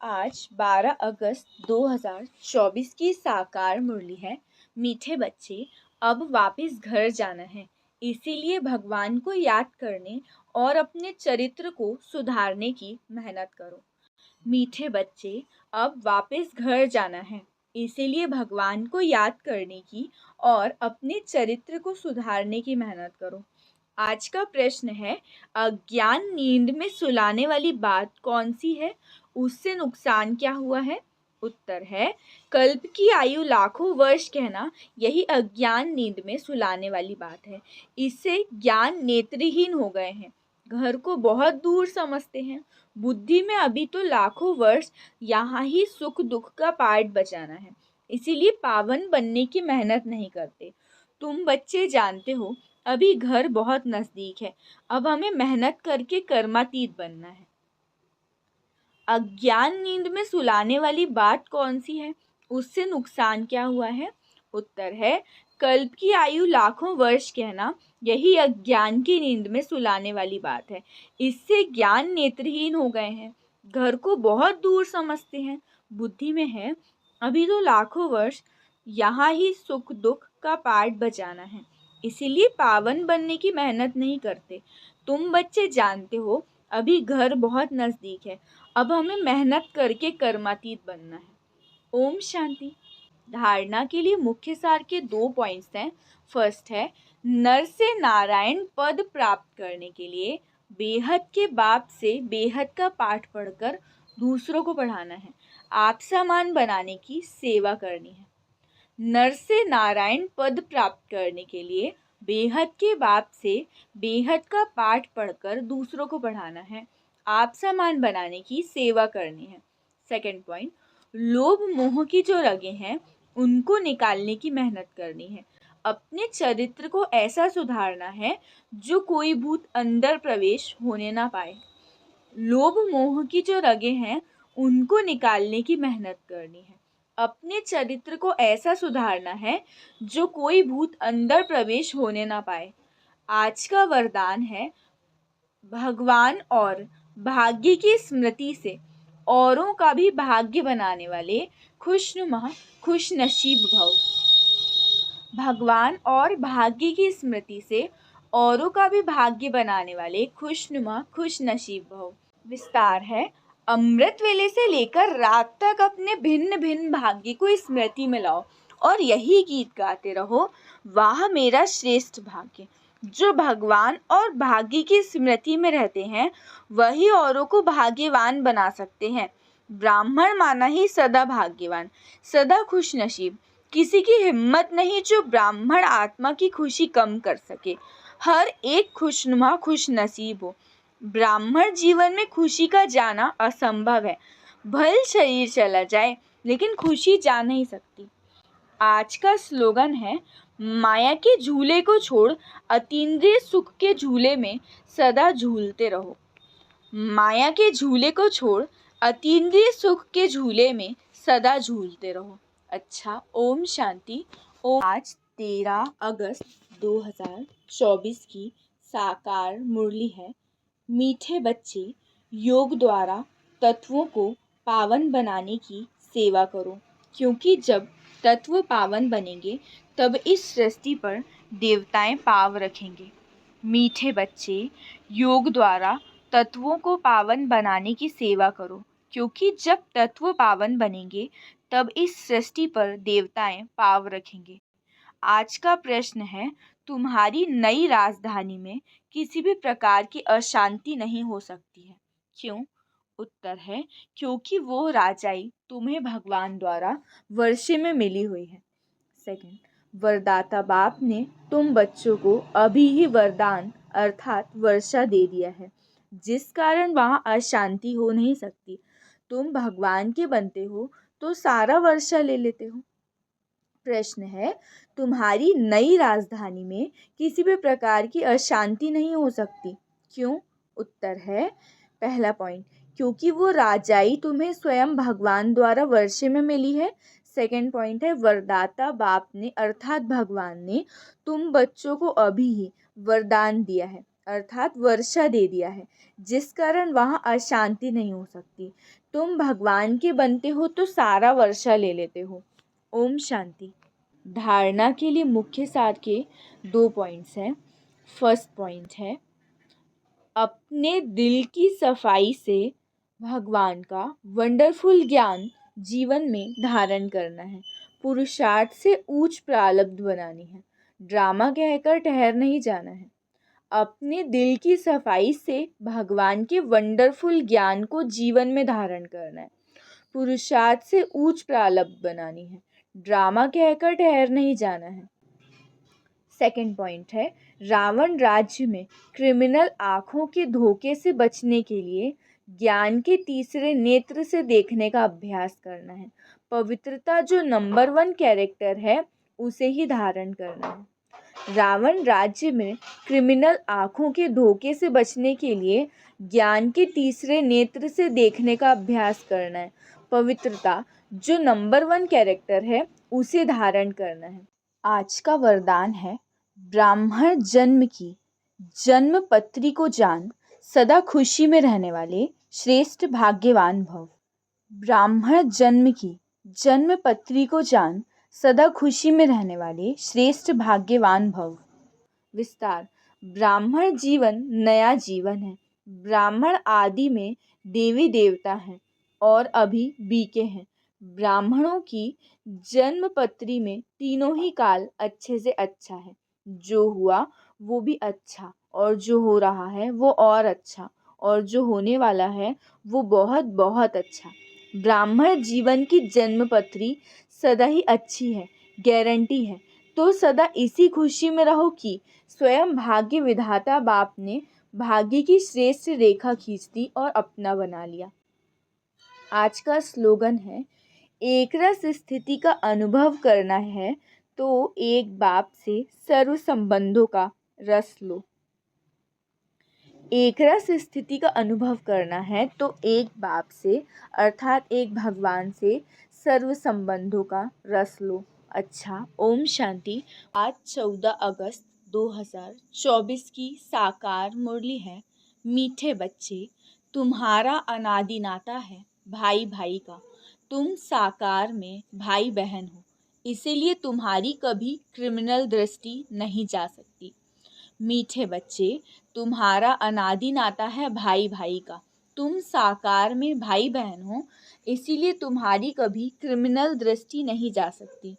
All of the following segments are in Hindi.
आज 12 अगस्त 2024 की साकार मुरली है। मीठे बच्चे, अब वापस घर जाना है, इसीलिए भगवान को याद करने और अपने चरित्र को सुधारने की मेहनत करो। मीठे बच्चे, अब वापस घर जाना है, इसीलिए भगवान को याद करने की और अपने चरित्र को सुधारने की मेहनत करो। आज का प्रश्न है, अज्ञान नींद में सुलाने वाली बात कौन सी है? उससे नुकसान क्या हुआ है? उत्तर है, कल्प की आयु लाखों वर्ष कहना, यही अज्ञान नींद में सुलाने वाली बात है। इससे ज्ञान नेत्रहीन हो गए हैं, घर को बहुत दूर समझते हैं। बुद्धि में अभी तो लाखों वर्ष, यहाँ ही सुख दुख का पाठ बचाना है, इसीलिए पावन बनने की मेहनत नहीं करते। तुम बच्चे जानते हो, अभी घर बहुत नजदीक है, अब हमें मेहनत करके कर्मातीत बनना है। अज्ञान नींद में सुलाने वाली बात कौन सी है? उससे नुकसान क्या हुआ है? उत्तर है, कल्प की आयु लाखों वर्ष कहना, यही अज्ञान की नींद में सुलाने वाली बात है। इससे ज्ञान नेत्रहीन हो गए हैं, घर को बहुत दूर समझते हैं। बुद्धि में है अभी तो लाखों वर्ष, यहाँ ही सुख दुख का पाठ बचाना है, इसीलिए पावन बनने की मेहनत नहीं करते। तुम बच्चे जानते हो, अभी घर बहुत नजदीक है, अब हमें मेहनत करके कर्मातीत बनना है। ओम शांति। धारणा के लिए मुख्य सार के 2 पॉइंट्स हैं। फर्स्ट है, नर से नारायण पद प्राप्त करने के लिए बेहद के बाप से बेहद का पाठ पढ़कर दूसरों को पढ़ाना है, आप समान बनाने की सेवा करनी है। नर से नारायण पद प्राप्त करने के लिए बेहद के बाप से बेहद का पाठ पढ़कर दूसरों को पढ़ाना है, आप समान बनाने की सेवा करनी है। सेकंड पॉइंट, लोभ मोह की जो रगें हैं उनको निकालने की मेहनत करनी है। अपने चरित्र को ऐसा सुधारना है जो कोई भूत अंदर प्रवेश होने ना पाए। लोभ मोह की जो रगें हैं उनको निकालने की मेहनत करनी है। अपने चरित्र को ऐसा सुधारना है जो कोई भूत अंदर प्रवेश होने ना पाए। आज का वरदान है, भगवान और भाग्य की स्मृति से औरों का भी भाग्य बनाने वाले खुशनुमा खुश नसीब भव। भगवान और भाग्य की स्मृति से औरों का भी भाग्य बनाने वाले खुशनुमा खुश नसीब भव। विस्तार है, अमृत वेले से लेकर रात तक अपने भिन्न भिन्न भाग्य को स्मृति में लाओ और यही गीत गाते रहो, वाह मेरा श्रेष्ठ भाग्य। जो भगवान और भाग्य की स्मृति में रहते हैं वही औरों को भाग्यवान बना सकते हैं। ब्राह्मण माना ही सदा भाग्यवान, सदा खुश नसीब। किसी की हिम्मत नहीं जो ब्राह्मण आत्मा की खुशी कम कर सके। हर एक खुशनुमा खुश नसीब हो। ब्राह्मण जीवन में खुशी का जाना असंभव है, भले शरीर चला जाए लेकिन खुशी जा नहीं सकती। आज का स्लोगन है, माया के झूले को छोड़ अतीन्द्रिय सुख के झूले में सदा झूलते रहो। माया के झूले को छोड़ अतीन्द्रिय सुख के झूले में सदा झूलते रहो। अच्छा, ओम शांति। ओम। आज 13 अगस्त 2024 की साकार मुरली है। मीठे बच्चे, योग द्वारा तत्वों को पावन बनाने की सेवा करो, क्योंकि जब तत्व पावन बनेंगे तब इस सृष्टि पर देवताएं पाव रखेंगे। मीठे बच्चे, योग द्वारा तत्वों को पावन बनाने की सेवा करो, क्योंकि जब तत्व पावन बनेंगे तब इस सृष्टि पर देवताएं पाव रखेंगे। आज का प्रश्न है, तुम्हारी नई राजधानी में किसी भी प्रकार की अशांति नहीं हो सकती है, क्यों? उत्तर है, क्योंकि वो राजाई तुम्हें भगवान द्वारा वर्षे में मिली हुई है। सेकंड, वरदाता बाप ने तुम बच्चों को अभी ही वरदान अर्थात वर्षा दे दिया है, जिस कारण वहाँ अशांति हो नहीं सकती। तुम भगवान के बनते हो तो सारा वर्षा ले लेते हो। प्रश्न है, तुम्हारी नई राजधानी में किसी भी प्रकार की अशांति नहीं हो सकती, क्यों? उत्तर है, पहला पॉइंट, क्योंकि वो राजाई तुम्हें स्वयं भगवान द्वारा वर्षे में मिली है। सेकंड पॉइंट है, वरदाता बाप ने अर्थात भगवान ने तुम बच्चों को अभी ही वरदान दिया है अर्थात वर्षा दे दिया है, जिस कारण वहाँ अशांति नहीं हो सकती। तुम भगवान के बनते हो तो सारा वर्षा ले लेते हो। ओम शांति। धारणा के लिए मुख्य सार के 2 पॉइंट्स हैं। फर्स्ट पॉइंट है, अपने दिल की सफाई से भगवान का वंडरफुल ज्ञान जीवन में धारण करना है। पुरुषार्थ से ऊंच प्रारब्ध बनानी है। ड्रामा कहकर ठहर नहीं जाना है। अपने दिल की सफाई से भगवान के वंडरफुल ज्ञान को जीवन में धारण करना है। पुरुषार्थ से ऊंच प्रारब्ध बनानी है। ड्रामा कहकर ठहर नहीं जाना है। सेकंड पॉइंट है, रावण राज्य में क्रिमिनल आँखों के धोखे से बचने के लिए ज्ञान के तीसरे नेत्र से देखने का अभ्यास करना है। पवित्रता जो नंबर 1 कैरेक्टर है उसे ही धारण करना है। रावण राज्य में क्रिमिनल आँखों के धोखे से बचने के लिए ज्ञान के तीसरे नेत्र से देखने का अभ्यास करना है। पवित्रता जो नंबर 1 कैरेक्टर है उसे धारण करना है। आज का वरदान है, ब्राह्मण जन्म की जन्म पत्री को जान, सदा खुशी में रहने वाले श्रेष्ठ भाग्यवान भव। ब्राह्मण जन्म की जन्म पत्री को जान, सदा खुशी में रहने वाले श्रेष्ठ भाग्यवान भव। विस्तार, ब्राह्मण जीवन नया जीवन है। ब्राह्मण आदि में देवी देवता हैं और अभी बीके हैं। ब्राह्मणों की जन्म पत्री में तीनों ही काल अच्छे से अच्छा है। जो हुआ वो भी अच्छा, और जो हो रहा है वो और अच्छा, और जो होने वाला है वो बहुत बहुत अच्छा। ब्राह्मण जीवन की जन्म पत्री सदा ही अच्छी है, गारंटी है। तो सदा इसी खुशी में रहो कि स्वयं भाग्य विधाता बाप ने भाग्य की श्रेष्ठ रेखा खींच दी और अपना बना लिया। आज का स्लोगन है, एक रस स्थिति का अनुभव करना है तो एक बाप से सर्व संबंधों का रस लो। एक रस स्थिति का अनुभव करना है तो एक बाप से अर्थात एक भगवान से सर्व संबंधों का रस लो। अच्छा, ओम शांति। आज 14 अगस्त 2024 की साकार मुरली है। मीठे बच्चे, तुम्हारा अनादि नाता है भाई भाई का। तुम साकार में भाई बहन हो, इसीलिए तुम्हारी कभी क्रिमिनल दृष्टि नहीं जा सकती। मीठे बच्चे, तुम्हारा अनादि नाता है भाई भाई का। तुम साकार में भाई बहन हो, इसीलिए तुम्हारी कभी क्रिमिनल दृष्टि नहीं जा सकती।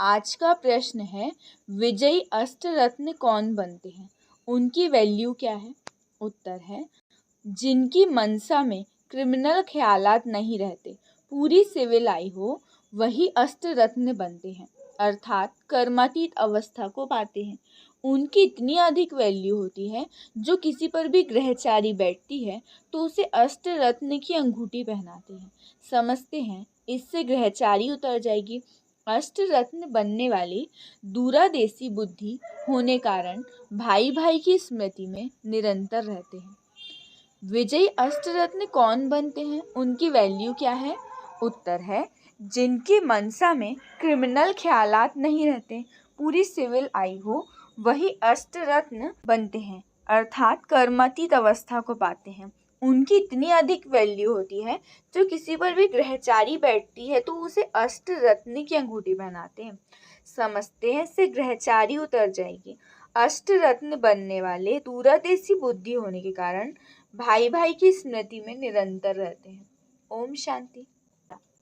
आज का प्रश्न है, विजयी अष्टरत्न कौन बनते हैं, उनकी वैल्यू क्या है? उत्तर है, जिनकी मनसा में क्रिमिनल ख्यालात नहीं रहते, पूरी सिविल आई हो, वही अष्टरत्न बनते हैं, अर्थात कर्मातीत अवस्था को पाते हैं। उनकी इतनी अधिक वैल्यू होती है, जो किसी पर भी ग्रहचारी बैठती है तो उसे अष्टरत्न की अंगूठी पहनाते हैं। समझते हैं इससे ग्रहचारी उतर जाएगी। अष्टरत्न बनने वाले दूरादेशी बुद्धि होने कारण भाई भाई की स्मृति में निरंतर रहते हैं। विजयी अष्टरत्न कौन बनते हैं, उनकी वैल्यू क्या है? उत्तर है, जिनकी मनसा में क्रिमिनल ख्यालात नहीं रहते, पूरी सिविल आई हो, वही अष्टरत्न बनते हैं, अर्थात कर्मातीत अवस्था को पाते हैं। उनकी इतनी अधिक वैल्यू होती है, जो किसी पर भी ग्रहचारी बैठती है तो उसे अष्टरत्न की अंगूठी पहनाते हैं। समझते हैं इससे ग्रहचारी उतर जाएगी। अष्टरत्न बनने वाले दूरादेशी बुद्धि होने के कारण भाई भाई की स्मृति में निरंतर रहते हैं। ओम शांति।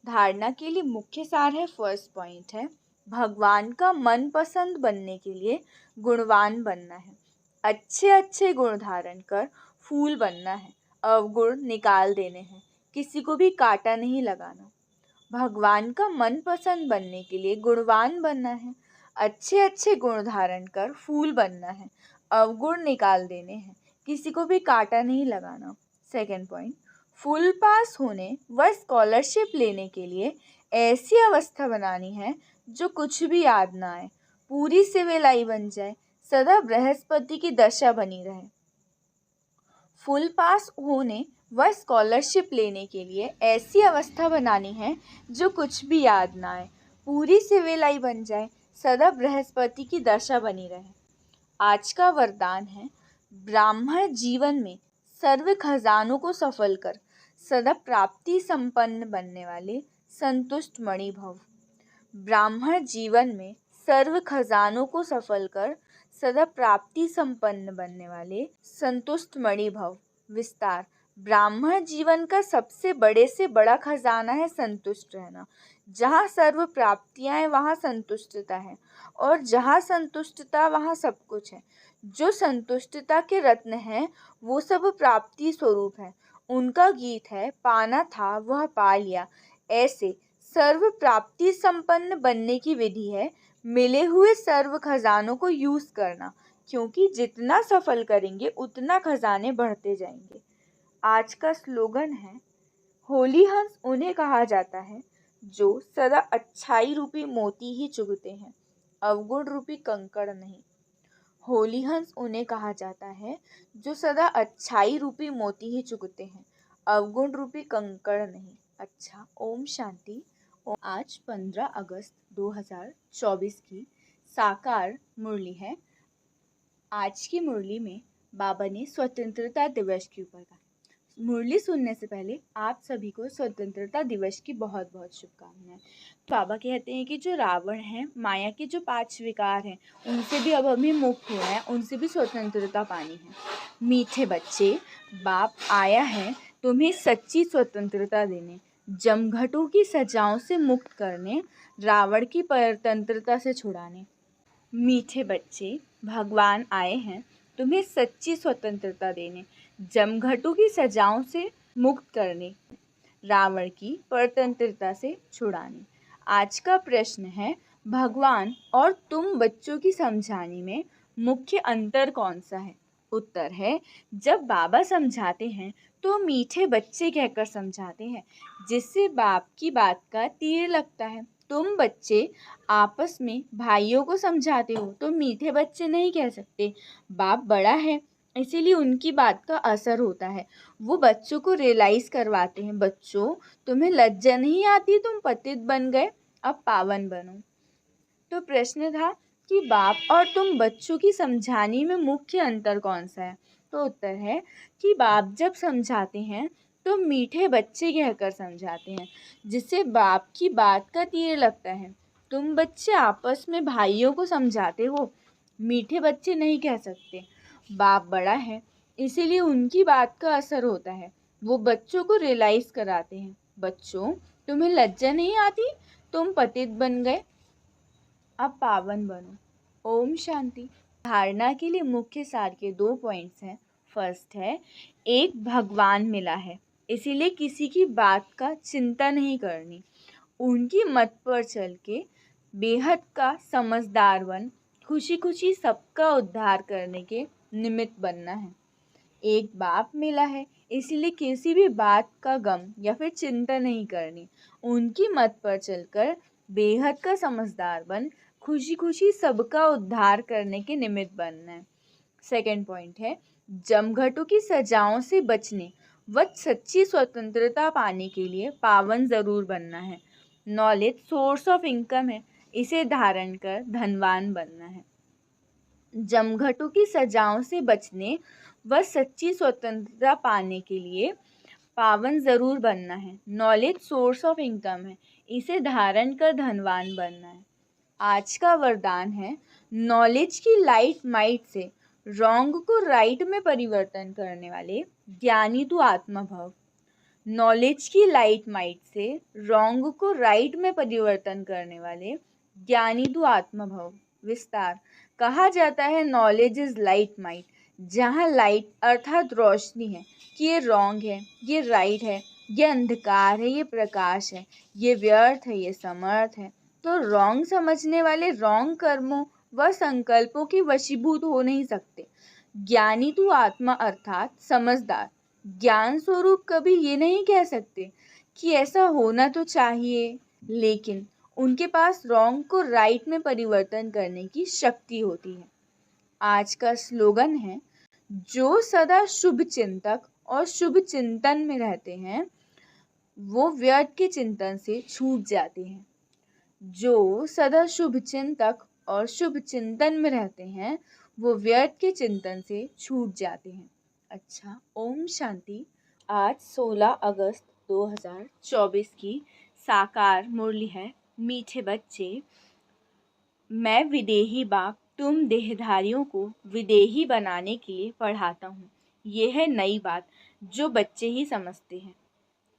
धारणा के लिए मुख्य सार है, फर्स्ट पॉइंट है, भगवान का मनपसंद बनने के लिए गुणवान बनना है। अच्छे अच्छे गुण धारण कर फूल बनना है, अवगुण निकाल देने हैं, किसी को भी कांटा नहीं लगाना। भगवान का मनपसंद बनने के लिए गुणवान बनना है, अच्छे अच्छे गुण धारण कर फूल बनना है, अवगुण निकाल देने हैं, किसी को भी कांटा नहीं लगाना। सेकंड पॉइंट, फुल पास होने व स्कॉलरशिप लेने के लिए ऐसी अवस्था बनानी है जो कुछ भी याद ना आए, पूरी सिविलाई बन जाए, सदा बृहस्पति की दशा बनी रहे। फुल पास होने व स्कॉलरशिप लेने के लिए ऐसी अवस्था बनानी है जो कुछ भी याद ना आए, पूरी सिविलाई बन जाए, सदा बृहस्पति की दशा बनी रहे। आज का वरदान है, ब्राह्मण जीवन में सर्व खजानों को सफल कर, सदा प्राप्ति संपन्न बनने वाले संतुष्ट मणि भव। ब्राह्मण जीवन में सर्व खजानों को सफल कर सदा प्राप्ति संपन्न बनने वाले संतुष्ट मणि भव। विस्तार। ब्राह्मण जीवन का सबसे बड़े से बड़ा खजाना है संतुष्ट रहना। जहाँ सर्व प्राप्तियां हैं वहाँ संतुष्टता है, और जहाँ संतुष्टता वहाँ सब कुछ है। जो संतुष्टता के रत्न हैं वो सब प्राप्ति स्वरूप है। उनका गीत है, पाना था वह पा लिया। ऐसे सर्व प्राप्ति संपन्न बनने की विधि है मिले हुए सर्व खजानों को यूज करना, क्योंकि जितना सफल करेंगे उतना खजाने बढ़ते जाएंगे। आज का स्लोगन है, होली हंस उन्हें कहा जाता है जो सदा अच्छाई रूपी मोती ही चुगते हैं, अवगुण रूपी कंकड़ नहीं। होली हंस उन्हें कहा जाता है जो सदा अच्छाई रूपी मोती ही चुगते हैं, अवगुण रूपी कंकड़ नहीं। अच्छा, ओम शांति। आज 15 अगस्त 2024 की साकार मुरली है। आज की मुरली में बाबा ने स्वतंत्रता दिवस के ऊपर कहा। मुरली सुनने से पहले आप सभी को स्वतंत्रता दिवस की बहुत बहुत शुभकामनाएं। बाबा कहते हैं कि जो रावण है, माया के जो 5 विकार हैं, उनसे भी अब हमें मुक्त होना है, उनसे भी स्वतंत्रता पानी है। मीठे बच्चे, बाप आया है तुम्हें सच्ची स्वतंत्रता देने, जमघटों की सजाओं से मुक्त करने, रावण की परतंत्रता से छुड़ाने। मीठे बच्चे, भगवान आए हैं तुम्हें सच्ची स्वतंत्रता देने, जमघटों की सजाओं से मुक्त करने, रावण की परतंत्रता से छुड़ाने। आज का प्रश्न है, भगवान और तुम बच्चों की समझाने में मुख्य अंतर कौन सा है? उत्तर है, जब बाबा समझाते हैं तो मीठे बच्चे कहकर समझाते हैं, जिससे बाप की बात का तीर लगता है। तुम बच्चे आपस में भाइयों को समझाते हो तो मीठे बच्चे नहीं कह सकते। बाप बड़ा है इसीलिए उनकी बात का असर होता है, वो बच्चों को रियलाइज करवाते हैं, बच्चों तुम्हें लज्जा नहीं आती, तुम पतित बन गए, अब पावन बनो। तो प्रश्न था कि बाप और तुम बच्चों की समझाने में मुख्य अंतर कौन सा है? तो उत्तर है कि बाप जब समझाते हैं तो मीठे बच्चे कहकर समझाते हैं, जिससे बाप की बात का तीर लगता है। तुम बच्चे आपस में भाइयों को समझाते हो, मीठे बच्चे नहीं कह सकते। बाप बड़ा है इसीलिए उनकी बात का असर होता है, वो बच्चों को रियलाइज कराते हैं, बच्चों तुम्हें लज्जा नहीं आती, तुम पतित बन गए, अब पावन बनो। ओम शांति। धारणा के लिए मुख्य सार के 2 पॉइंट्स हैं। फर्स्ट है, एक भगवान मिला है इसीलिए किसी की बात का चिंता नहीं करनी, उनकी मत पर चल के बेहद का समझदार बन खुशी खुशी सबका उद्धार करने के निमित्त बनना है। एक बाप मिला है इसीलिए किसी भी बात का गम या फिर चिंता नहीं करनी, उनकी मत पर चलकर बेहद का समझदार बन खुशी खुशी सबका उद्धार करने के निमित्त बनना है। सेकंड पॉइंट है, जमघटों की सजाओं से बचने व सच्ची स्वतंत्रता पाने के लिए पावन जरूर बनना है। नॉलेज सोर्स ऑफ इनकम है, इसे धारण कर धनवान बनना है। जमघटों की सजाओं से बचने व सच्ची स्वतंत्रता पाने के लिए पावन जरूर बनना है। नॉलेज सोर्स ऑफ इनकम है, इसे धारण कर धनवान बनना है। आज का वरदान है, नॉलेज की लाइट माइट से रॉन्ग को राइट में परिवर्तन करने वाले ज्ञानी तू आत्मा भव। नॉलेज की लाइट माइट से रॉन्ग को राइट में परिवर्तन करने वाले ज्ञानी तू आत्मा भव। विस्तार। कहा जाता है नॉलेज इज लाइट माइट, जहाँ लाइट अर्थात रोशनी है कि ये रॉन्ग है, ये राइट है, ये अंधकार है, ये प्रकाश है, ये व्यर्थ है, ये समर्थ है, तो रॉन्ग समझने वाले रॉन्ग कर्मों व संकल्पों के वशीभूत हो नहीं सकते। ज्ञानी तू आत्मा अर्थात समझदार ज्ञान स्वरूप कभी ये नहीं कह सकते कि ऐसा होना तो चाहिए, लेकिन उनके पास रॉन्ग को राइट में परिवर्तन करने की शक्ति होती है। आज का स्लोगन है, जो सदा शुभ चिंतक और शुभ चिंतन में रहते हैं वो व्यर्थ के चिंतन से छूट जाते हैं। जो सदा शुभ चिंतक और शुभ चिंतन में रहते हैं वो व्यर्थ के चिंतन से छूट जाते हैं। अच्छा, ओम शांति। आज 16 अगस्त 2024 की साकार मुरली है। मीठे बच्चे, मैं विदेही बाप तुम देहधारियों को विदेही बनाने के लिए पढ़ाता हूँ। ये है नई बात जो बच्चे ही समझते हैं।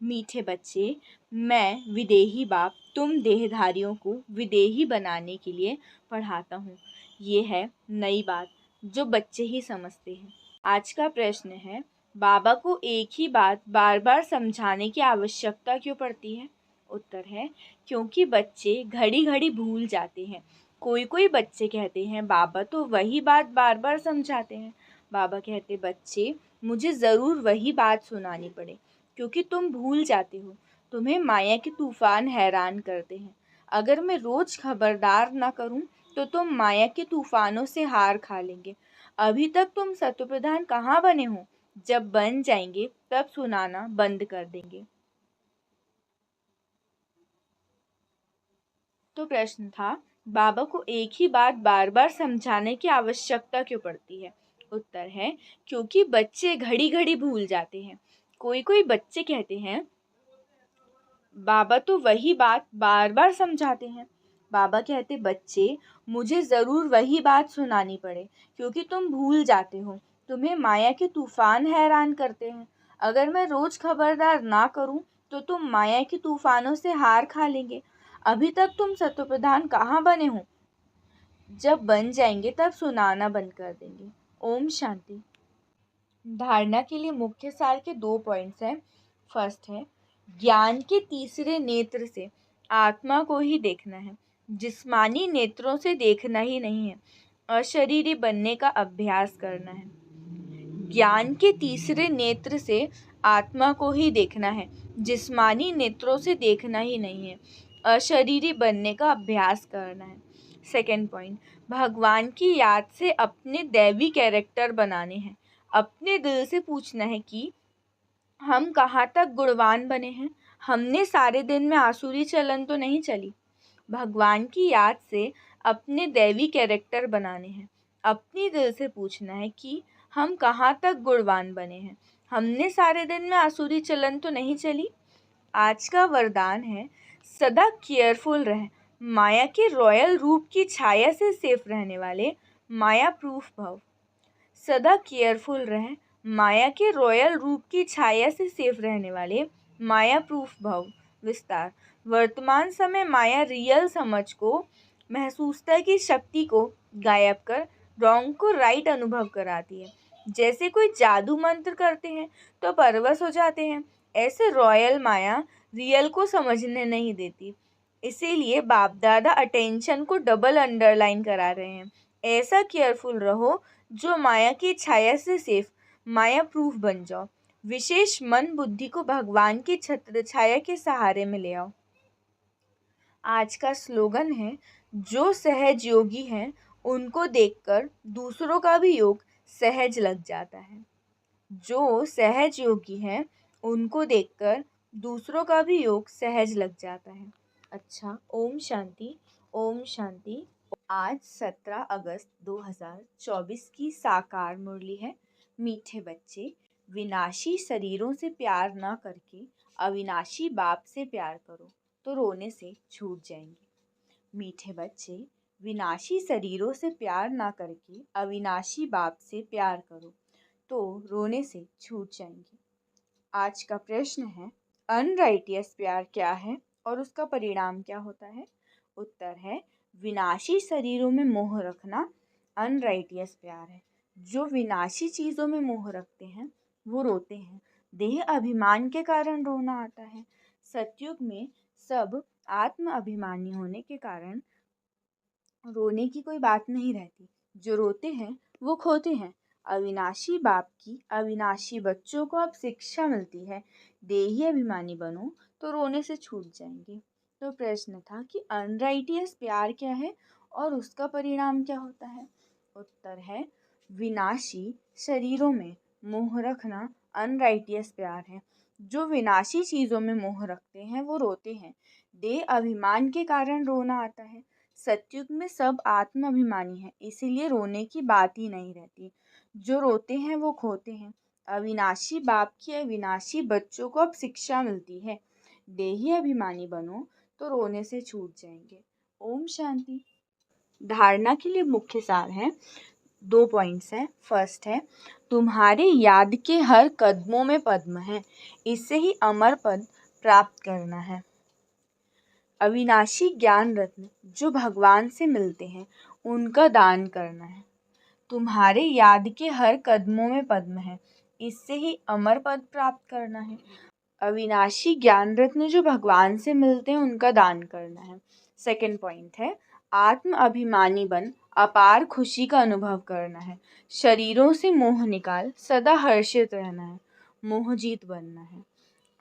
मीठे बच्चे, मैं विदेही बाप तुम देहधारियों को विदेही बनाने के लिए पढ़ाता हूँ। ये है नई बात जो बच्चे ही समझते हैं। आज का प्रश्न है, बाबा को एक ही बात बार बार समझाने की आवश्यकता क्यों पड़ती है? उत्तर है, क्योंकि बच्चे घड़ी घड़ी भूल जाते हैं। कोई कोई बच्चे कहते हैं बाबा तो वही बात बार बार समझाते हैं। बाबा कहते, बच्चे मुझे ज़रूर वही बात सुनानी पड़े क्योंकि तुम भूल जाते हो। तुम्हें माया के तूफान हैरान करते हैं। अगर मैं रोज खबरदार ना करूं तो तुम माया के तूफानों से हार खा लेंगे। अभी तक तुम सत्वप्रधान कहाँ बने हो? जब बन जाएंगे तब सुनाना बंद कर देंगे। तो प्रश्न था, बाबा को एक ही बात बार बार समझाने की आवश्यकता क्यों पड़ती है? उत्तर है, क्योंकि बच्चे घड़ी घड़ी भूल जाते हैं। कोई कोई बच्चे कहते हैं बाबा तो वही बात बार बार समझाते हैं। बाबा कहते, बच्चे मुझे ज़रूर वही बात सुनानी पड़े क्योंकि तुम भूल जाते हो। तुम्हें माया के तूफान हैरान करते हैं। अगर मैं रोज़ खबरदार ना करूं तो तुम माया के तूफानों से हार खा लेंगे। अभी तक तुम सत्वप्रधान कहाँ बने हो? जब बन जाएंगे तब सुनाना बंद कर देंगे। ओम शांति। धारणा के लिए मुख्य सार के 2 पॉइंट्स हैं। फर्स्ट है, ज्ञान के तीसरे नेत्र से आत्मा को ही देखना है। जिस्मानी नेत्रों से देखना ही नहीं है, अशरीरी बनने का अभ्यास करना है। ज्ञान के तीसरे नेत्र से आत्मा को ही देखना है, जिस्मानी नेत्रों से देखना ही नहीं है, अशरीरी बनने का अभ्यास करना है। सेकेंड पॉइंट, भगवान की याद से अपने दैवी कैरेक्टर बनाने हैं। अपने दिल से पूछना है कि हम कहाँ तक गुणवान बने हैं। हमने सारे दिन में आसुरी चलन तो नहीं चली। भगवान की याद से अपने दैवी कैरेक्टर बनाने हैं। अपनी दिल से पूछना है कि हम कहाँ तक गुणवान बने हैं। हमने सारे दिन में आसुरी चलन तो नहीं चली। आज का वरदान है, सदा केयरफुल रहें। माया के रॉयल रूप की छाया से सेफ रहने वाले माया प्रूफ भव। सदा केयरफुल रहें। माया के रॉयल रूप की छाया से सेफ रहने वाले माया प्रूफ भव। विस्तार, वर्तमान समय माया रियल समझ को, महसूसता की शक्ति को गायब कर रॉन्ग को राइट अनुभव कराती है। जैसे कोई जादू मंत्र करते हैं तो परवश हो जाते हैं, ऐसे रॉयल माया रियल को समझने नहीं देती। इसीलिए बाप दादा अटेंशन को डबल अंडरलाइन करा रहे हैं। ऐसा केयरफुल रहो जो माया की छाया से सेफ माया प्रूफ बन जाओ। विशेष मन बुद्धि को भगवान की छत्र छाया के सहारे में ले आओ। आज का स्लोगन है, जो सहज योगी हैं उनको देखकर दूसरों का भी योग सहज लग जाता है। जो सहज योगी हैं उनको देखकर दूसरों का भी योग सहज लग जाता है। अच्छा, ओम शांति, ओम शांति। आज 17 अगस्त 2024 की साकार मुरली है। मीठे बच्चे, विनाशी शरीरों से प्यार ना करके अविनाशी बाप से प्यार करो तो रोने से छूट जाएंगे। मीठे बच्चे, विनाशी शरीरों से प्यार ना करके अविनाशी बाप से प्यार करो तो रोने से छूट जाएंगे। आज का प्रश्न है, अनराइटियस प्यार क्या है और उसका परिणाम क्या होता है? उत्तर है, विनाशी शरीरों में मोह रखना अनराइटियस प्यार है। जो विनाशी चीज़ों में मोह रखते हैं वो रोते हैं। देह अभिमान के कारण रोना आता है। सतयुग में सब आत्म अभिमानी होने के कारण रोने की कोई बात नहीं रहती। जो रोते हैं वो खोते हैं। अविनाशी बाप की अविनाशी बच्चों को अब शिक्षा मिलती है, देही अभिमानी बनो तो रोने से छूट जाएंगे। तो प्रश्न था कि अनराइटियस प्यार क्या है और उसका परिणाम क्या होता है? उत्तर है, विनाशी शरीरों में मोह रखना अनराइटियस प्यार है। जो विनाशी चीज़ों में मोह रखते हैं वो रोते हैं। देह अभिमान के कारण रोना आता है। सतयुग में सब आत्म अभिमानी हैं, इसीलिए रोने की बात ही नहीं रहती। जो रोते हैं वो खोते हैं। अविनाशी बाप की अविनाशी बच्चों को अब शिक्षा मिलती है। देही अभिमानी बनो तो रोने से छूट जाएंगे। ओम शांति। धारणा के लिए मुख्य सार है, 2 पॉइंट्स हैं। फर्स्ट है, तुम्हारे याद के हर कदमों में पद्म है, इससे ही अमर पद प्राप्त करना है। अविनाशी ज्ञान रत्न जो भगवान से मिलते हैं उनका दान करना है। तुम्हारे याद के हर कदमों में पद्म है, इससे ही अमर पद प्राप्त करना है। अविनाशी ज्ञान रत्न जो भगवान से मिलते हैं उनका दान करना है। सेकंड पॉइंट है, आत्म अभिमानी बन अपार खुशी का अनुभव करना है। शरीरों से मोह निकाल सदा हर्षित रहना है, मोह जीत बनना है।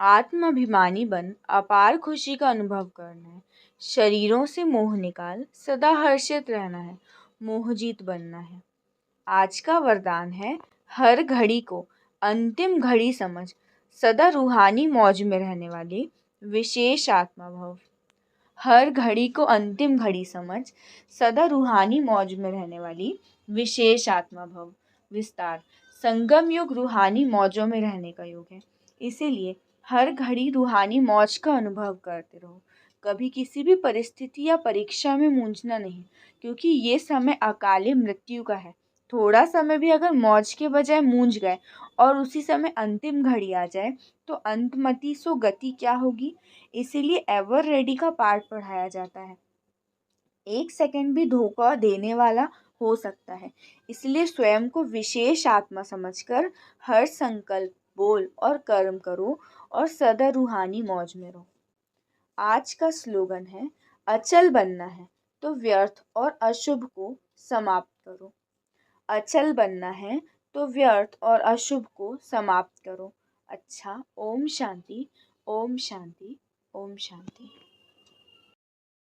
आत्म अभिमानी बन अपार खुशी का अनुभव करना है। शरीरों से मोह निकाल सदा हर्षित रहना है, मोह जीत बनना है। आज का वरदान है, हर घड़ी को अंतिम घड़ी समझ सदा रूहानी मौज में रहने वाली विशेष आत्मा भव। हर घड़ी को अंतिम घड़ी समझ सदा रूहानी मौज में रहने वाली विशेष आत्मा भव। विस्तार, संगम युग रूहानी मौजों में रहने का युग है, इसीलिए हर घड़ी रूहानी मौज का अनुभव करते रहो। कभी किसी भी परिस्थिति या परीक्षा में मूंझना नहीं, क्योंकि ये समय अकाले मृत्यु का है। थोड़ा समय भी अगर मौज के बजाय मूंझ गए और उसी समय अंतिम घड़ी आ जाए तो अंतमति सो गति क्या होगी। इसीलिए एवर रेडी का पाठ पढ़ाया जाता है। 1 सेकंड भी धोखा देने वाला हो सकता है, इसलिए स्वयं को विशेष आत्मा समझकर हर संकल्प, बोल और कर्म करो और सदा रूहानी मौज में रहो। आज का स्लोगन है, अचल बनना है तो व्यर्थ और अशुभ को समाप्त करो। अचल बनना है तो व्यर्थ और अशुभ को समाप्त करो। अच्छा, ओम शांति, ओम शांति, ओम शांति।